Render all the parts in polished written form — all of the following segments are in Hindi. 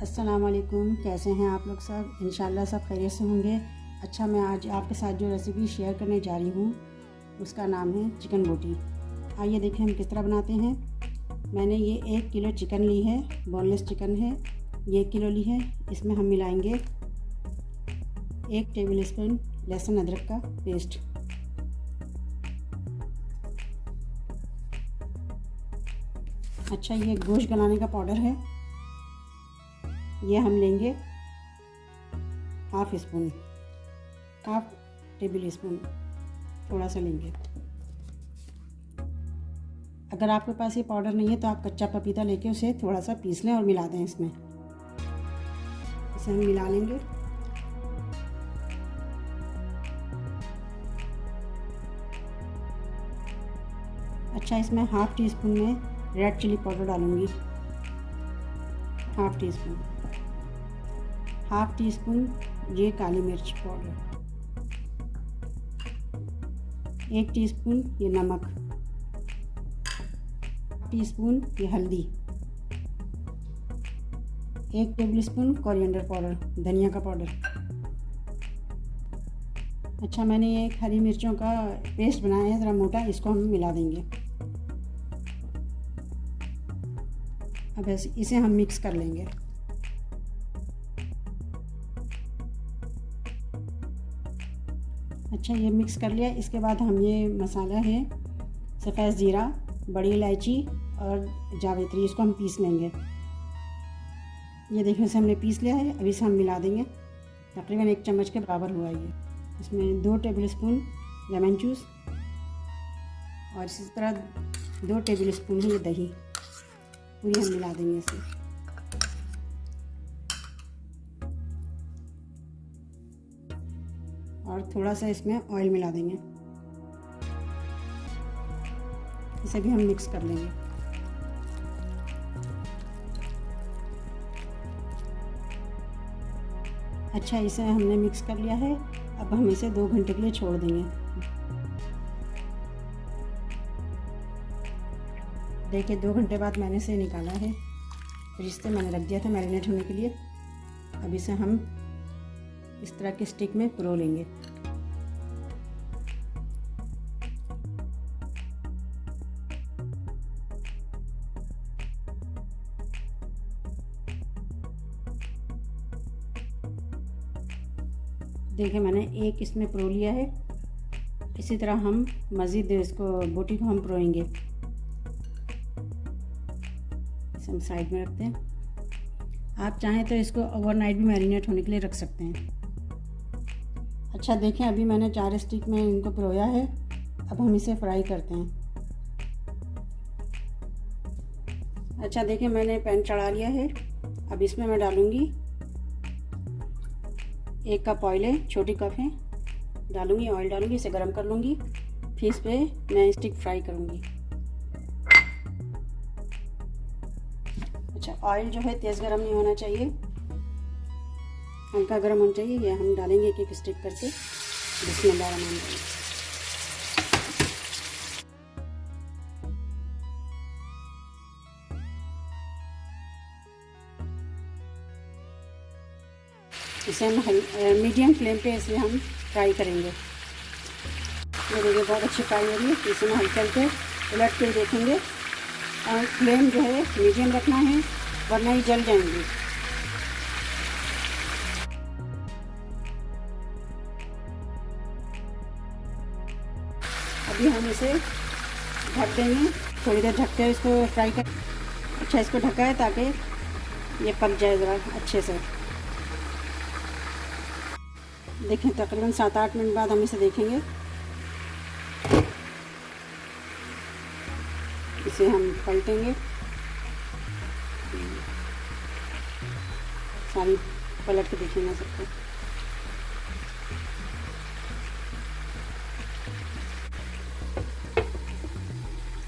अस्सलाम वालेकुम। कैसे हैं आप लोग सब? इंशाल्लाह सब खैरियत से होंगे। अच्छा, मैं आज आपके साथ जो रेसिपी शेयर करने जा रही हूँ उसका नाम है चिकन बोटी। आइए देखें हम किस तरह बनाते हैं। मैंने ये 1 किलो चिकन ली है, बोनलेस चिकन है, ये 1 किलो ली है। इसमें हम मिलाएंगे 1 टेबल स्पून लहसुन अदरक का पेस्ट, अच्छा ये गोश्त गलाने का पाउडर है, ये हम लेंगे हाफ टेबल स्पून, थोड़ा सा लेंगे। अगर आपके पास ये पाउडर नहीं है तो आप कच्चा पपीता लेके उसे थोड़ा सा पीस लें और मिला दें इसमें। इसे हम मिला लेंगे। अच्छा, इसमें हाफ टी स्पून में रेड चिली पाउडर डालूंगी, हाफ टी स्पून ये काली मिर्च पाउडर, 1 टीस्पून ये नमक, टीस्पून ये हल्दी, 1 टेबलस्पून कोरिएंडर पाउडर, धनिया का पाउडर। अच्छा, मैंने ये एक हरी मिर्चों का पेस्ट बनाया है ज़रा मोटा, इसको हम मिला देंगे। अब इसे हम मिक्स कर लेंगे। अच्छा, ये मिक्स कर लिया। इसके बाद हम ये मसाला है सफ़ेद ज़ीरा, बड़ी इलायची और जावित्री, इसको हम पीस लेंगे। ये देखिए इसे हमने पीस लिया है। अभी इसे हम मिला देंगे। तकरीबन 1 चम्मच के बराबर हुआ ये। इसमें 2 टेबलस्पून लेमन जूस और इसी तरह 2 टेबलस्पून ही ये दही, पूरी हम मिला देंगे इसे। और थोड़ा सा इसमें ऑयल मिला देंगे। इसे भी हम मिक्स कर लेंगे। अच्छा, इसे हमने मिक्स कर लिया है। अब हम इसे 2 घंटे के लिए छोड़ देंगे। देखिए 2 घंटे बाद मैंने इसे निकाला है, फ्रिज से मैंने रख दिया था मैरिनेट होने के लिए। अब इसे हम इस तरह के स्टिक में पिरो लेंगे। देखिए मैंने एक इसमें पिरो लिया है। इसी तरह हम मज़ीद इसको बोटी को हम पिरोएंगे। इसे हम साइड में रखते हैं। आप चाहें तो इसको ओवरनाइट भी मैरिनेट होने के लिए रख सकते हैं। अच्छा, देखें अभी मैंने 4 स्टिक में इनको पिरोया है। अब हम इसे फ्राई करते हैं। अच्छा, देखिए मैंने पैन चढ़ा लिया है। अब इसमें मैं डालूँगी 1 कप ऑयल है, छोटी कप है, डालूँगी ऑयल डालूँगी, इसे गर्म कर लूँगी। फिर इस पे मैं स्टिक फ्राई करूँगी। अच्छा, ऑयल जो है तेज़ गर्म नहीं होना चाहिए, हल्का गर्म होना चाहिए। ये हम डालेंगे एक स्टिक करके। बिस्मिल्लाहिर्रहमानिर्रहीम। इसे हम मीडियम फ्लेम पे इसे हम फ्राई करेंगे। ये देखिए बहुत अच्छी फ्राई हो रही है। इसे हम हल्के हल्के उलट के देखेंगे और फ्लेम जो है मीडियम रखना है वरना ये जल जाएंगे। अभी हम इसे ढक देंगे, थोड़ी देर ढक कर इसको फ्राई कर। अच्छा, इसको ढका है ताकि ये पक जाए ज़रा अच्छे से। देखें तकरीबन 7-8 मिनट बाद हम इसे देखेंगे। इसे हम पलटेंगे, सारी पलट के देखेंगे सबको।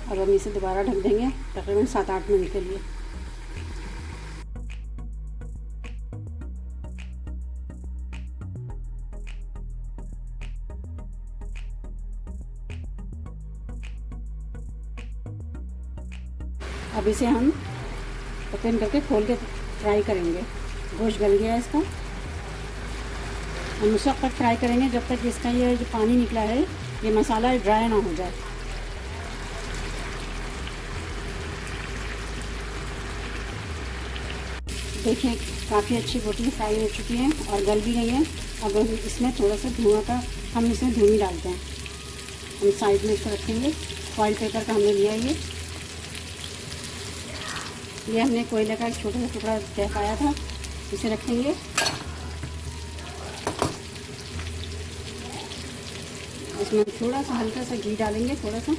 अब हम इसे दोबारा ढक देंगे तकरीबन 7-8 मिनट के लिए। अब इसे हम ओपन करके खोल के फ्राई करेंगे। गोश्त गल गया इसका, हम उस वक्त तक फ्राई करेंगे जब तक इसका ये जो पानी निकला है ये मसाला ड्राई ना हो जाए। देखिए काफ़ी अच्छी बोटी फ्राई हो चुकी है और गल भी गई है। अब हम इसमें थोड़ा सा धुआं का हम इसमें धुनी डालते हैं। हम साइड में इसको रखेंगे। फॉइल पेपर का हमने लिया ये हमने कोयले का एक छोटा सा टुकड़ा तय पाया था, इसे रखेंगे। इसमें थोड़ा सा हल्का सा घी डालेंगे, थोड़ा सा,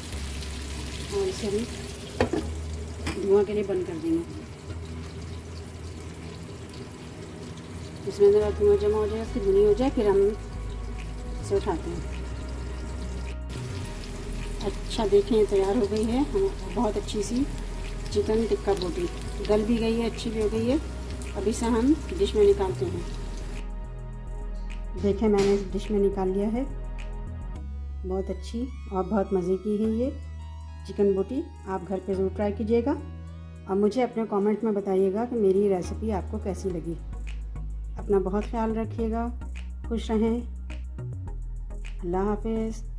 और इसे हम धुआं के लिए बंद कर देंगे। इसमें ज़रा धुआं जमा हो जाए, उसकी भुनी हो जाए, फिर हम इसे उठाते हैं। अच्छा देखें तैयार हो गई है बहुत अच्छी सी चिकन टिक्का बोटी। गल भी गई है, अच्छी भी हो गई है। अब इसे हम डिश में निकालते हैं। देखें मैंने इस डिश में निकाल लिया है। बहुत अच्छी और बहुत मज़े की है ये चिकन बोटी। आप घर पे ज़रूर ट्राई कीजिएगा और मुझे अपने कमेंट में बताइएगा कि मेरी रेसिपी आपको कैसी लगी। अपना बहुत ख्याल रखिएगा, खुश रहें। अल्लाह हाफ़िज़।